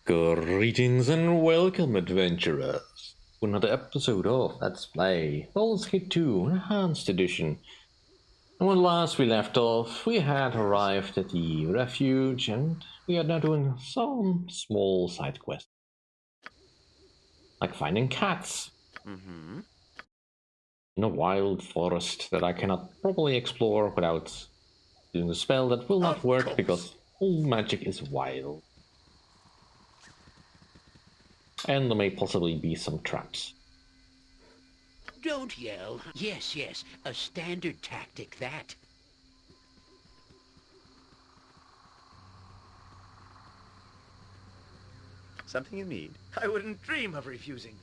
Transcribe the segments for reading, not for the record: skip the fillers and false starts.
Greetings and welcome, adventurers, to another episode of Let's Play Baldur's Gate 2 Enhanced Edition. And when last we left off, we had arrived at the refuge and we are now doing some small side quests. Like finding cats. In a wild forest that I cannot properly explore without doing a spell that will not work because all magic is wild. And there may possibly be some traps. Don't yell. Yes, a standard tactic, that. Something you need? I wouldn't dream of refusing.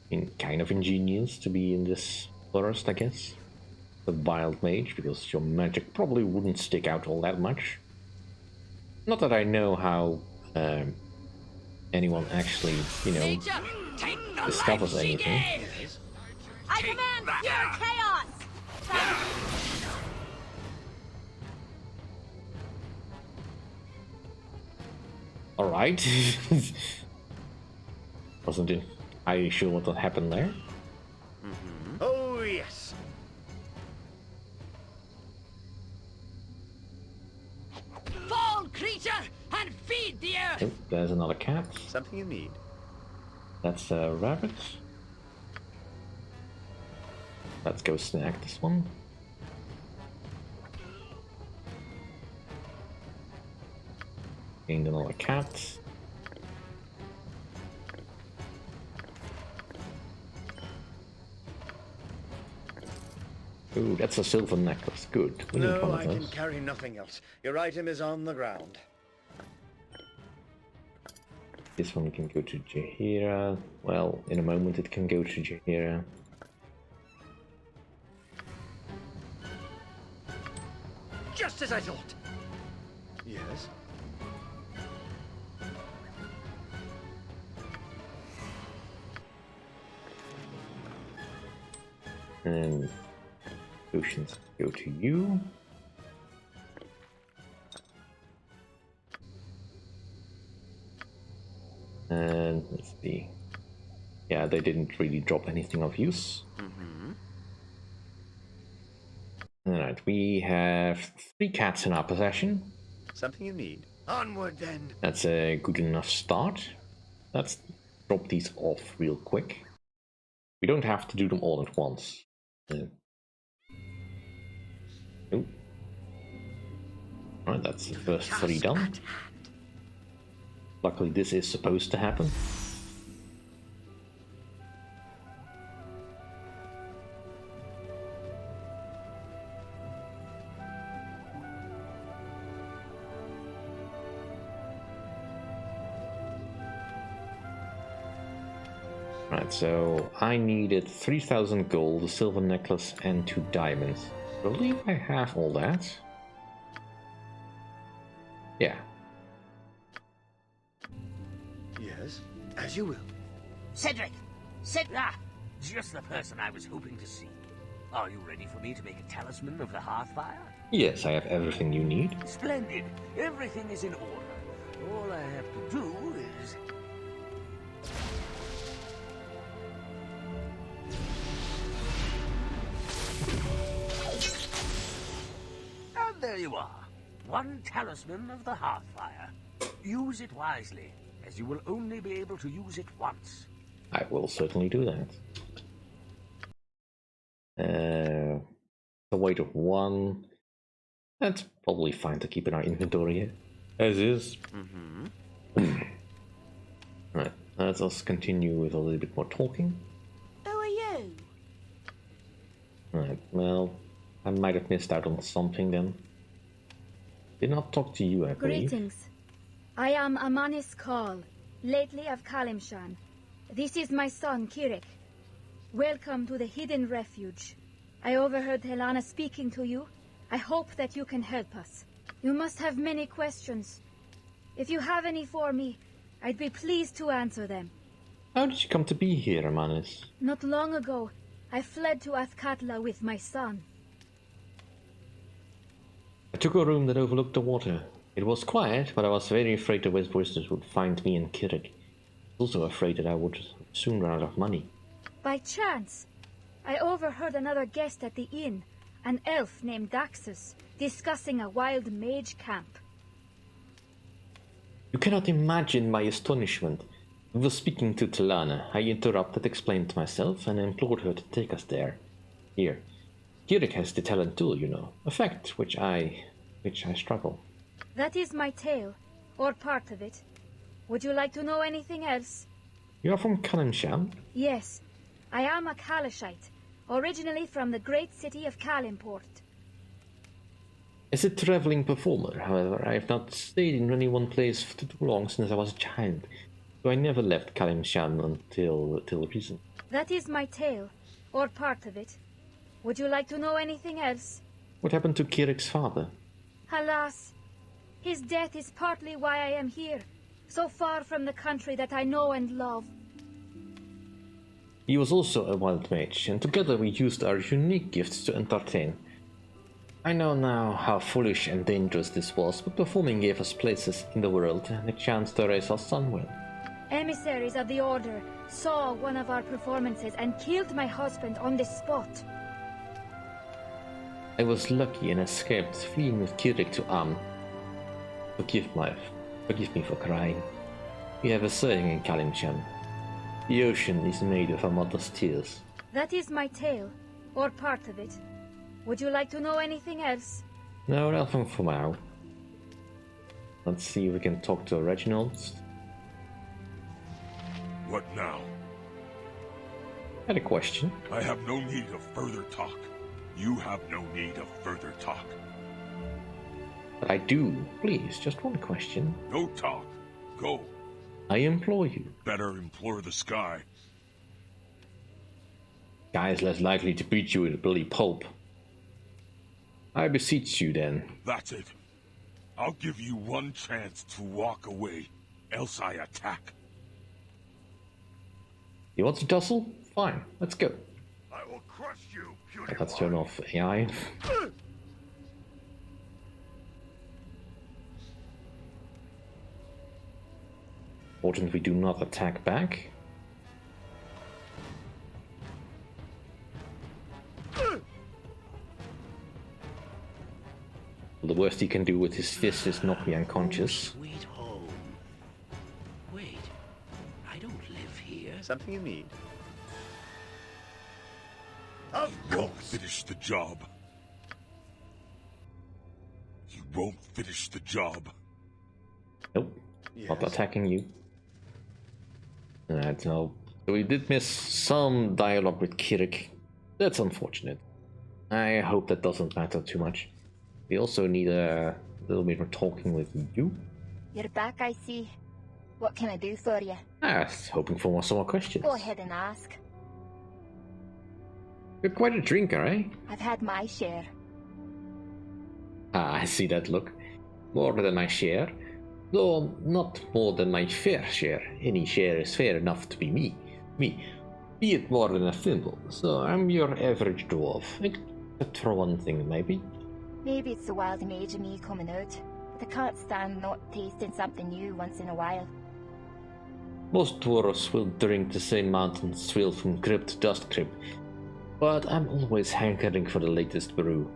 I mean, kind of ingenious to be in this forest, I guess. The wild mage, because your magic probably wouldn't stick out all that much. Not that I know how anyone actually, discovers anything. I command pure chaos! Alright. Wasn't it? Are you sure what happened there? Oh, yes. Fall, creature, and feed the earth! Oh, there's another cat. Something you need? That's a rabbit. Let's go snag this one. Gained another cat. Ooh, that's a silver necklace. Good. We need one No, of I can those. carry nothing else. Your item is on the ground. This one can go to Jaheira. Well, in a moment it can go to Jaheira. Just as I thought. Yes? And potions go to you. And let's see. Yeah, they didn't really drop anything of use. Alright, we have 3 cats in our possession. Something you need? Onward, then. That's a good enough start. Let's drop these off real quick. We don't have to do them all at once. Oh. Alright, that's the first 3 done. Luckily this is supposed to happen. Right, so I needed 3,000 gold, a silver necklace, and 2 diamonds. I believe I have all that. Yeah. Yes? As you will. Cedric! Just the person I was hoping to see. Are you ready for me to make a talisman of the Hearthfire? Yes, I have everything you need. Splendid. Everything is in order. All I have to do is... And there you are. One talisman of the Hearthfire. Use it wisely, as you will only be able to use it once. I will certainly do that. The weight of 1. That's probably fine to keep in our inventory here. As is. Right, let us continue with a little bit more talking. Who are you? Right, well, I might have missed out on something then. Did not talk to you, I believe. Greetings. I am Amanis Kall, lately of Kalimshan. This is my son, Kirik. Welcome to the Hidden Refuge. I overheard Helana speaking to you. I hope that you can help us. You must have many questions. If you have any for me, I'd be pleased to answer them. How did you come to be here, Amanis? Not long ago, I fled to Athkatla with my son. I took a room that overlooked the water. It was quiet, but I was very afraid the wizards would find me and Kirik. Also afraid that I would soon run out of money. By chance, I overheard another guest at the inn, an elf named Daxus, discussing a wild mage camp. You cannot imagine my astonishment. We were speaking to Talana. I interrupted, explained myself, and implored her to take us there. Here. Kirik has the talent too, you know. A fact which I struggle. That is my tale, or part of it. Would you like to know anything else? You are from Kalimshan? Yes, I am a Kalashite, originally from the great city of Kalimport. As a traveling performer, however, I have not stayed in any one place for too long since I was a child, so I never left Kalimshan until recent. That is my tale, or part of it. Would you like to know anything else? What happened to Kirik's father? Alas, his death is partly why I am here, so far from the country that I know and love. He was also a wild mage, and together we used our unique gifts to entertain. I know now how foolish and dangerous this was, but performing gave us places in the world and a chance to raise our son well. Emissaries of the Order saw one of our performances and killed my husband on the spot. I was lucky and escaped, fleeing with Kirik to Amn. Forgive me for crying. We have a saying in Kalimshan. The ocean is made of a mother's tears. That is my tale, or part of it. Would you like to know anything else? No, nothing for now. Let's see if we can talk to Reginald. What now? I had a question. I have no need of further talk. You have no need of further talk. But I do. Please, just one question. No talk. Go. I implore you. Better implore the sky. Guy is less likely to beat you with a bloody pope. I beseech you then. That's it. I'll give you one chance to walk away, else I attack. You want to tussle? Fine, let's go. I will crush you, puny Let's turn off AI. Important we do not attack back. The worst he can do with his fist is knock me unconscious. Sweet home. Wait, I don't live here. Something you need. You won't finish the job. You won't finish the job. Nope, not attacking you. That's no. So we did miss some dialogue with Kirik. That's unfortunate. I hope that doesn't matter too much. We also need a little bit of talking with you. You're back, I see. What can I do for you? I was hoping for some more questions. Go ahead and ask. You're quite a drinker, eh? I've had my share. Ah, I see that look. More than my share. Though not more than my fair share. Any share is fair enough to be me. Be it more than a thimble. So I'm your average dwarf. Except for one thing, maybe. Maybe it's the wild mage of me coming out, but I can't stand not tasting something new once in a while. Most dwarves will drink the same mountain swill from crypt to dust crypt, but I'm always hankering for the latest brew.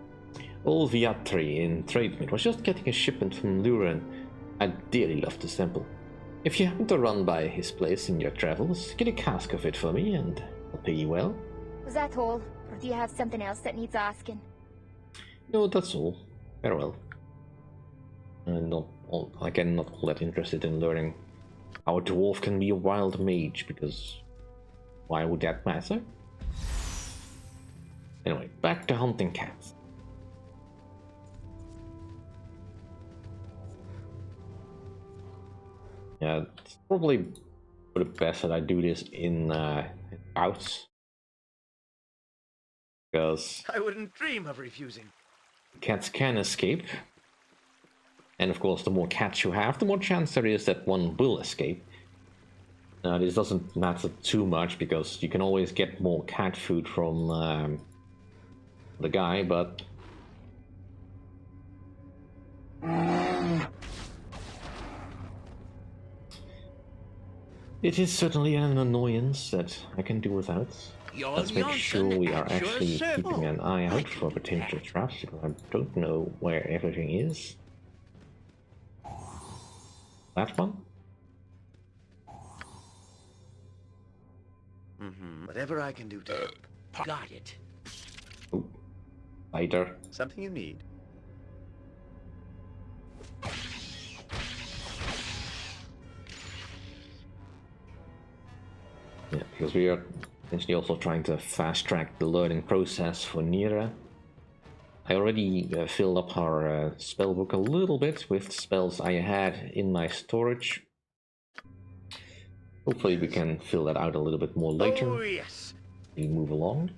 Old Viatri in Trademid was just getting a shipment from Luren. I'd dearly love to sample. If you happen to run by his place in your travels, get a cask of it for me and I'll pay you well. Was that all, or do you have something else that needs asking? No, that's all. Very well. I'm again not all that interested in learning how a dwarf can be a wild mage, because why would that matter? Anyway, back to hunting cats. Yeah, it's probably for the best that I do this in bouts, because I wouldn't dream of refusing. cats can escape, and of course the more cats you have, the more chance there is that one will escape. Now this doesn't matter too much because you can always get more cat food from the guy, but It is certainly an annoyance that I can do without. Your Let's make sure we are Johnson at your actually keeping an eye I out can for do potential that. traps, because I don't know where everything is. That one? Whatever I can do to help. Got it. Oh, lighter. Something you need. Yeah, because we are essentially also trying to fast track the learning process for Nira. I already filled up our spellbook a little bit with spells I had in my storage. Hopefully we can fill that out a little bit more later. Oh, yes. We move along.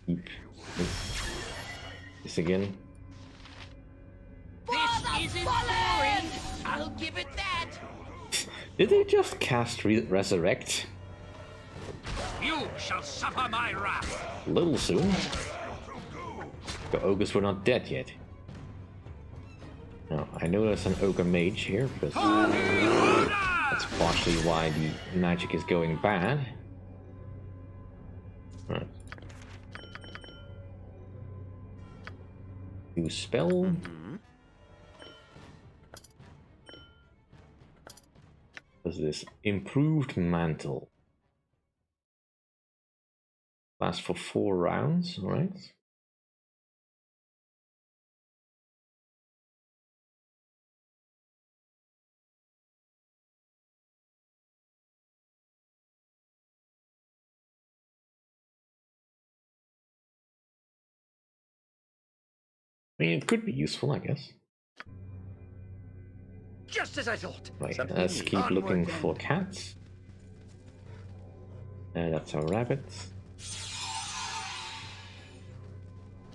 Keep this again. This isn't boring. I'll give it that. Did they just cast Resurrect? You shall suffer my wrath. A little soon. The ogres were not dead yet. Now, I know there's an ogre mage here, because that's partially why the magic is going bad. Alright. Do spell. Does this improved mantle last for 4 rounds? Alright. I mean, it could be useful, I guess. Just as I thought. Right, Something let's you need. keep Onward looking then. for cats. That's our rabbit.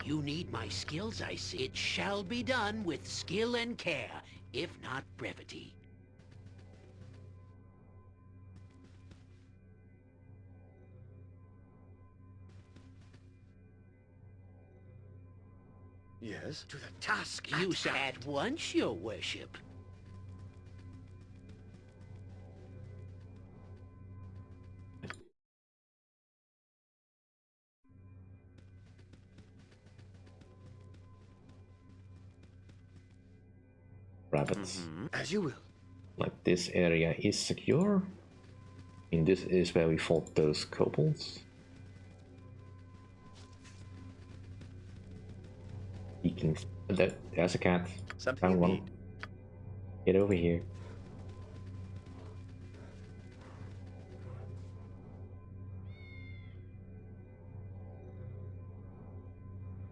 You need my skills, I see. It shall be done with skill and care, if not brevity. Yes, to the task. You shall at once, your worship. Rabbits. As you will. Like, this area is secure. And this is where we fought those kobolds. There's a cat. Something Found you one. need. Get over here.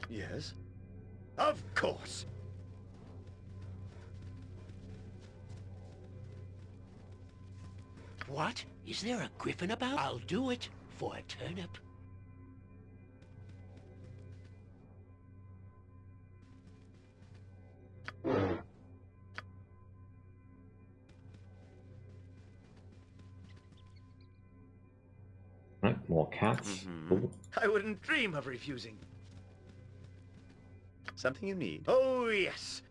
Yes. Of course. What? Is there a griffin about? I'll do it for a turnip. Right, more cats. Ooh, I wouldn't dream of refusing. Something you need. Oh, yes.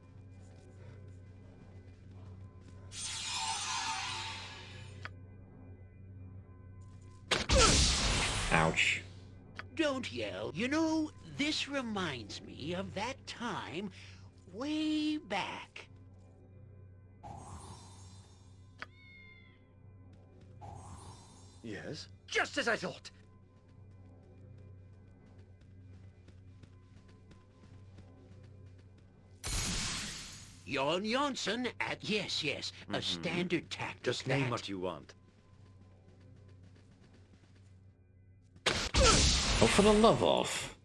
ouch. Don't yell. You know, this reminds me of that time way back. Yes. Just as I thought. Jon Jonsson at... Yes, a standard tactic. Just name what you want. Oh, for the love of.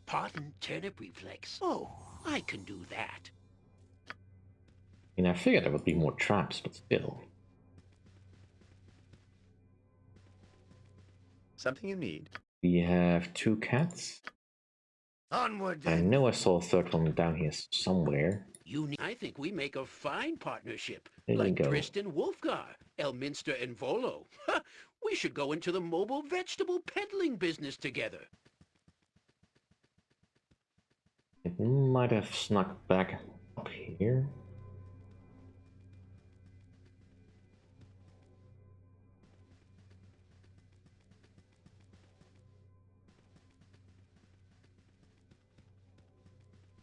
Pardon, turnip reflex. Oh, I can do that. I mean, I figured there would be more traps, but still. Something you need. We have 2 cats. Onward I then. know I saw a 3rd one down here somewhere. I think we make a fine partnership. There you like go. Tristan Wolfgar, Elminster and Volo. We should go into the mobile vegetable peddling business together. It might have snuck back up here.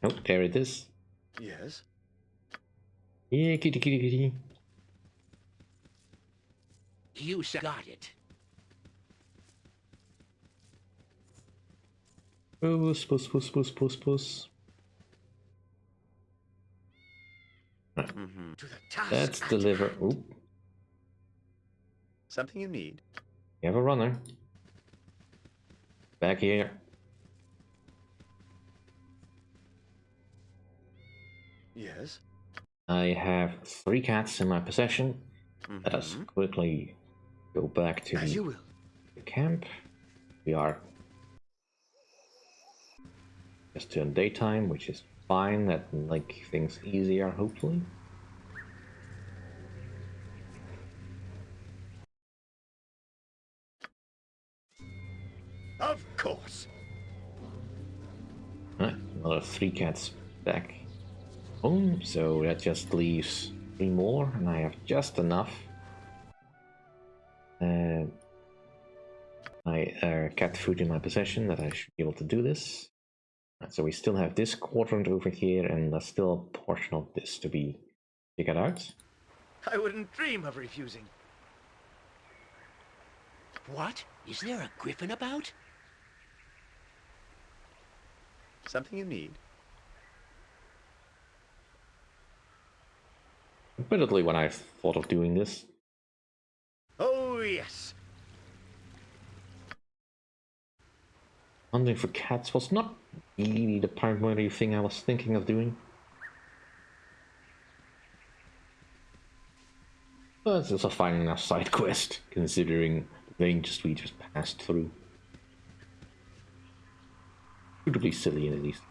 Oh, there it is. Yes? Yeah, kitty, kitty, kitty. You got it. Puss, puss, puss, puss, puss, puss. To the task. Let's deliver. Oop, Something you need. we have a runner. Back here. Yes? I have 3 cats in my possession. Let us quickly go back to As you will. the camp. We are just during daytime, which is fine. That make things easier, hopefully. Of course. Another 3 cats back home, so that just leaves 3 more, and I have just enough. My cat food in my possession that I should be able to do this. So we still have this quadrant over here, and there's still a portion of this to be figured out. I wouldn't dream of refusing. What? Is there a griffin about? Something you need. Admittedly, when I thought of doing this, Oh, yes. hunting for cats was not really the primary thing I was thinking of doing. But it's also a fine enough side quest, considering the ranges we just passed through. Suitably silly, at least.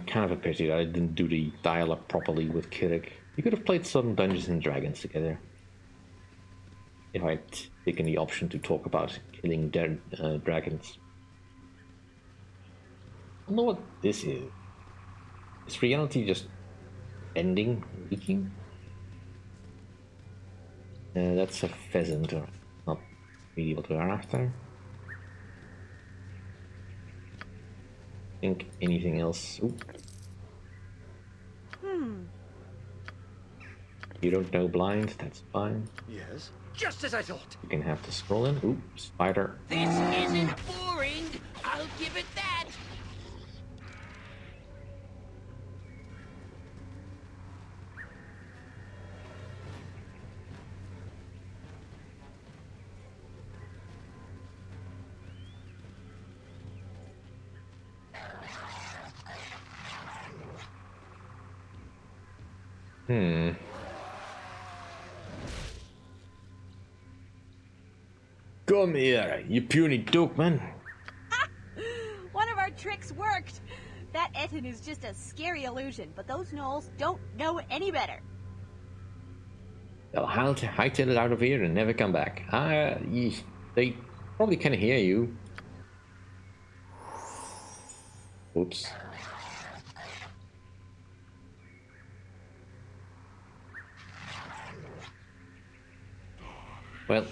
Kind of a pity that I didn't do the dialogue properly with Kirik. We could have played some Dungeons and Dragons together. If I'd taken the option to talk about killing dead dragons. I don't know what this is. Is reality just ending, leaking? That's a pheasant, or not really what we are after. Think anything else? Oop. You don't know blind, that's fine. Yes? Just as I thought. You can have the scroll in. Oop, spider. This isn't boring. I'll give it that. Come here, you puny dogman. One of our tricks worked. That Etten is just a scary illusion, but those gnolls don't know any better. They'll hightail it out of here and never come back. They probably can hear you. Oops. Well,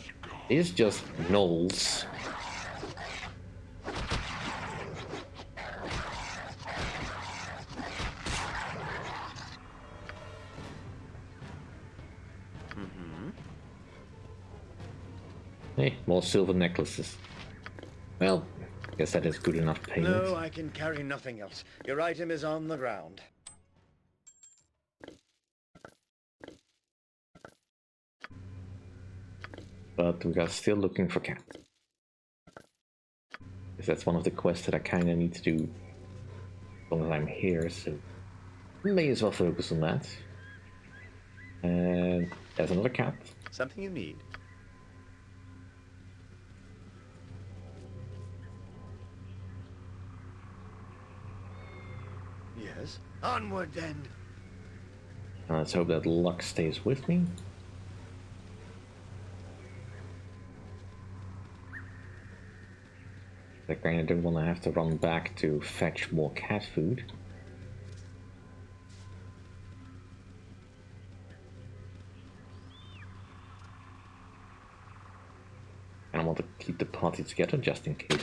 it's just gnolls. Hey, more silver necklaces. Well, I guess that is good enough payment. No, I can carry nothing else. Your item is on the ground. But we are still looking for cat. Because that's one of the quests that I kind of need to do as long as I'm here, so may as well focus on that. And there's another cat. Something you need. Yes? Onward then! Let's hope that luck stays with me. I kinda don't wanna have to run back to fetch more cat food. And I want to keep the party together just in case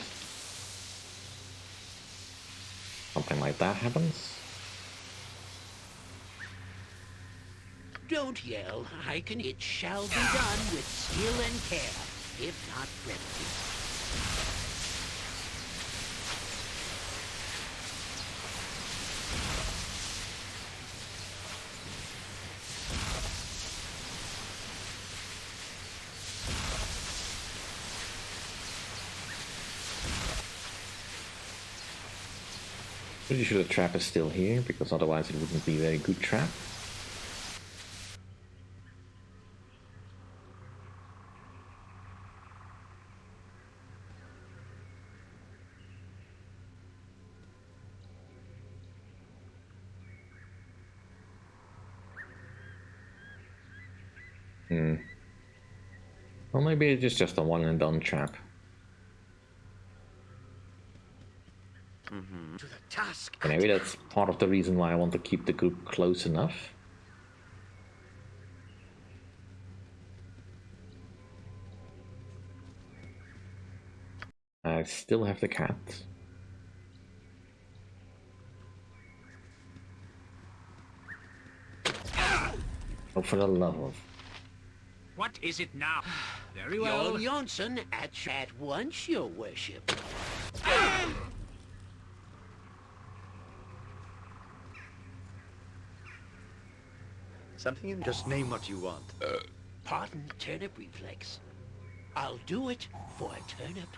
something like that happens. Don't yell. It shall be done with skill and care, if not brevity. Pretty sure the trap is still here, because otherwise it wouldn't be a very good trap. Well, maybe it's just a one and done trap. To the task. And maybe that's part of the reason why I want to keep the group close enough. I still have the cat. Oh, for the love of... What is it now? Very Jarl Jonsson at once, your worship. Something in just name what you want. Pardon turnip reflex. I'll do it for a turnip.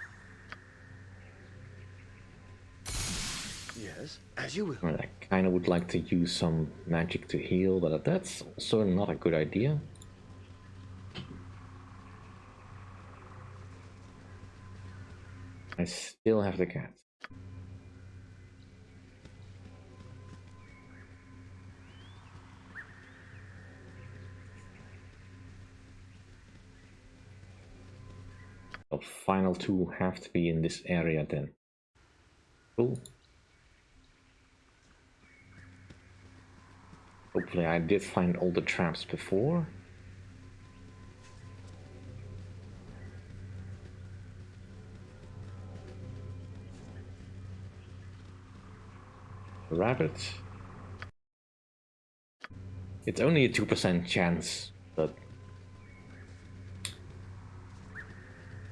Yes, as you will. Well, I kind of would like to use some magic to heal, but that's also not a good idea. I still have the cat. The final two have to be in this area then. Cool. Hopefully I did find all the traps before. Rabbit. It's only a 2% chance, but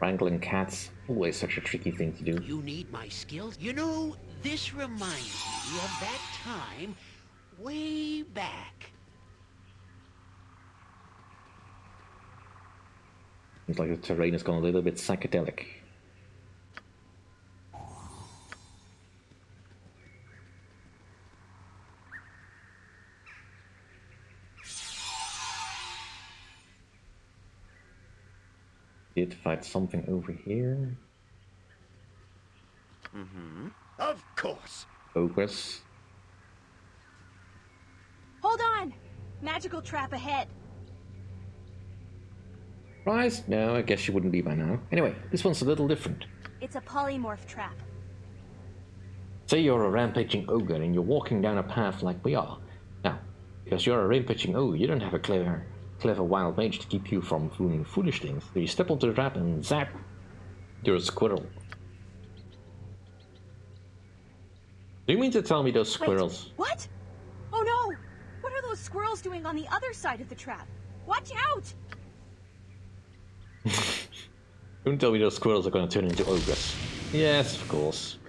wrangling cats, always such a tricky thing to do. You need my skills? You know, this reminds me of that time way back. Seems like the terrain has gone a little bit psychedelic. Did fight something over here. Of course. Focus. Hold on! Magical trap ahead. Rise? No, I guess she wouldn't be by now. Anyway, this one's a little different. It's a polymorph trap. Say you're a rampaging ogre and you're walking down a path like we are. Now, because you're a rampaging ogre, you don't have a clever wild mage to keep you from doing foolish things. So you step onto the trap and zap, you're a squirrel. Do you mean to tell me those squirrels... Wait, what? Oh no! What are those squirrels doing on the other side of the trap? Watch out! Don't tell me those squirrels are going to turn into ogres. Yes, of course.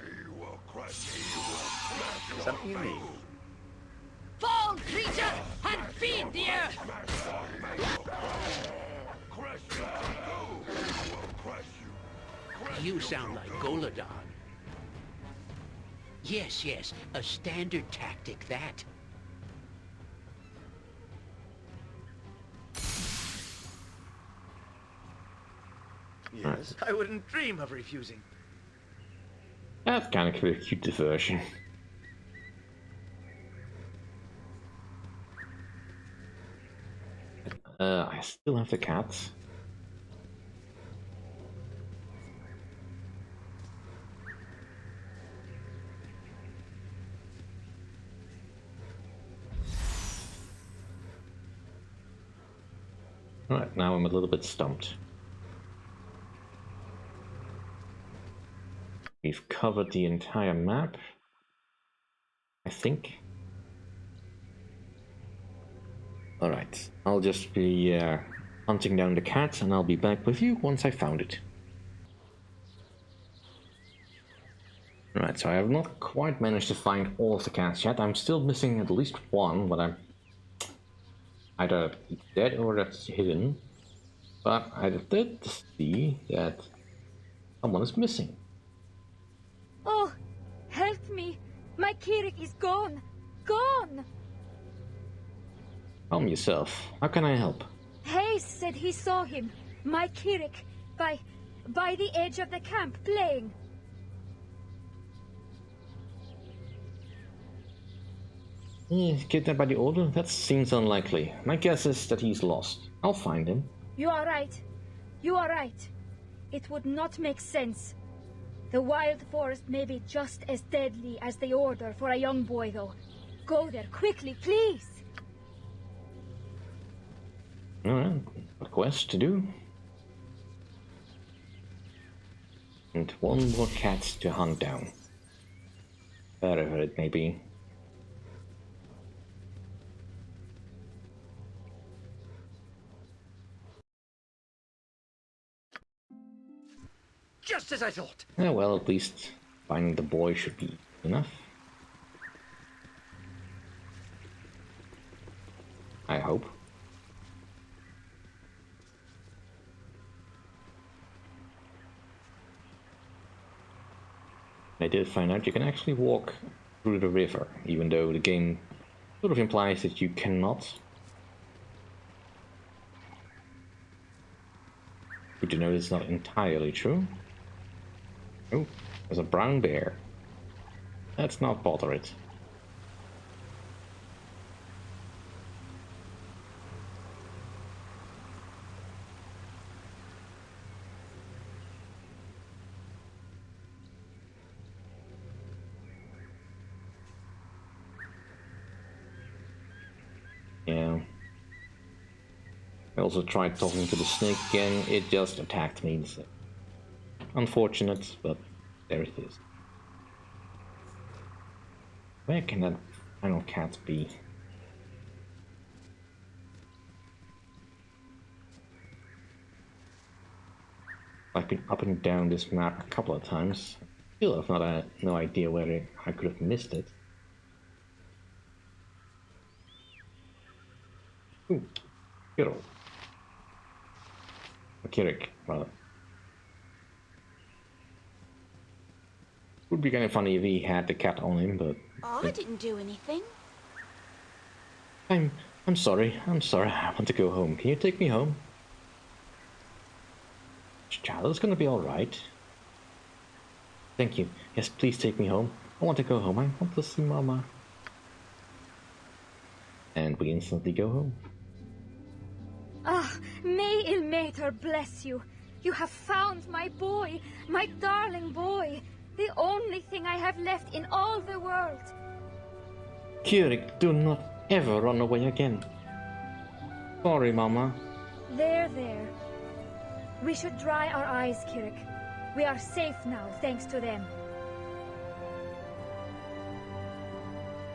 Something you need. Fall, creature, and feed the earth! You sound like Goladon. Yes, yes, a standard tactic, that. Yes, I wouldn't dream of refusing. That's kind of a cute diversion. I still have the cat. Alright, now I'm a little bit stumped. We've covered the entire map, I think. Alright, I'll just be hunting down the cat and I'll be back with you once I found it. Alright, so I have not quite managed to find all of the cats yet. I'm still missing at least one, but I'm either dead or that's hidden. But I did see that someone is missing. Oh, help me! My Kirik is gone! Gone! Calm yourself. How can I help? Hayes said he saw him, my Kirik, by the edge of the camp playing. Kidnapped by the Order? That seems unlikely. My guess is that he's lost. I'll find him. You are right. You are right. It would not make sense. The wild forest may be just as deadly as the Order for a young boy, though. Go there quickly, please! Alright, a quest to do. And one more cat to hunt down. Wherever it may be. Just as I thought. Yeah, well, at least finding the boy should be enough. I hope. I did find out you can actually walk through the river, even though the game sort of implies that you cannot. Good to know it's not entirely true. Oh, there's a brown bear. Let's not bother it. Yeah. I also tried talking to the snake again, it just attacked me. So unfortunate, but there it is. Where can that final cat be? I've been up and down this map a couple of times. Still have no idea where I could have missed it. Ooh, Kirill. Kirik, rather. Would be kind of funny if he had the cat on him, but... I didn't do anything. I'm sorry, I want to go home. Can you take me home? Child, it's gonna be alright. Thank you. Yes, please take me home. I want to go home. I want to see Mama. And we instantly go home. Ah, may Ilmater bless you. You have found my boy, my darling boy. The only thing I have left in all the world. Kirik, do not ever run away again. Sorry, Mama. There. We should dry our eyes, Kirik. We are safe now, thanks to them.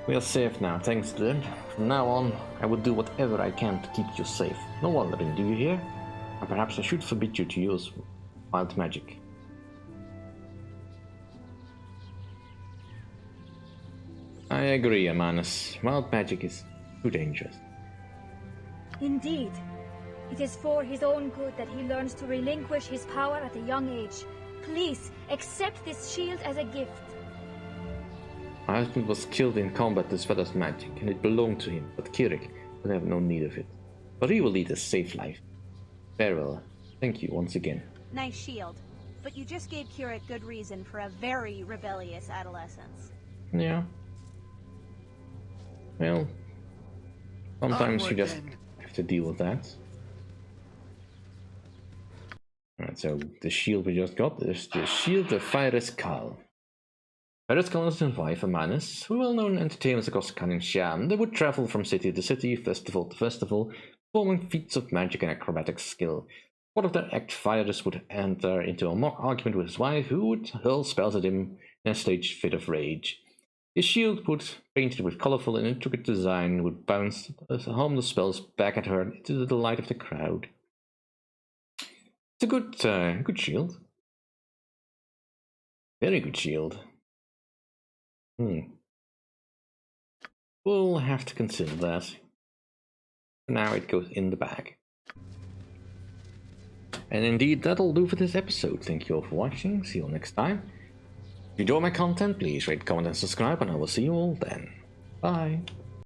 We are safe now, thanks to them. From now on, I will do whatever I can to keep you safe. No wandering, do you hear? And perhaps I should forbid you to use wild magic. I agree, Amanus. Wild magic is too dangerous. Indeed. It is for his own good that he learns to relinquish his power at a young age. Please, accept this shield as a gift. My husband was killed in combat as well as magic, and it belonged to him, but Kirik would have no need of it. But he will lead a safe life. Farewell. Thank you once again. Nice shield. But you just gave Kirik good reason for a very rebellious adolescence. Yeah. Well, sometimes you just have to deal with that. Alright, so the shield we just got is the Shield of Feirescal. Feirescal is his wife, Amanus, who well-known entertainers across Kalimshan. They would travel from city to city, festival to festival, performing feats of magic and acrobatic skill. Part of their act, Fires would enter into a mock argument with his wife, who would hurl spells at him in a staged fit of rage. His shield, painted with colorful and intricate design, would bounce harmless spells back at her to the delight of the crowd. It's a good shield. Very good shield. We'll have to consider that. For now, it goes in the bag. And indeed, that'll do for this episode. Thank you all for watching. See you all next time. If you enjoy my content, please rate, comment, and subscribe, and I will see you all then. Bye.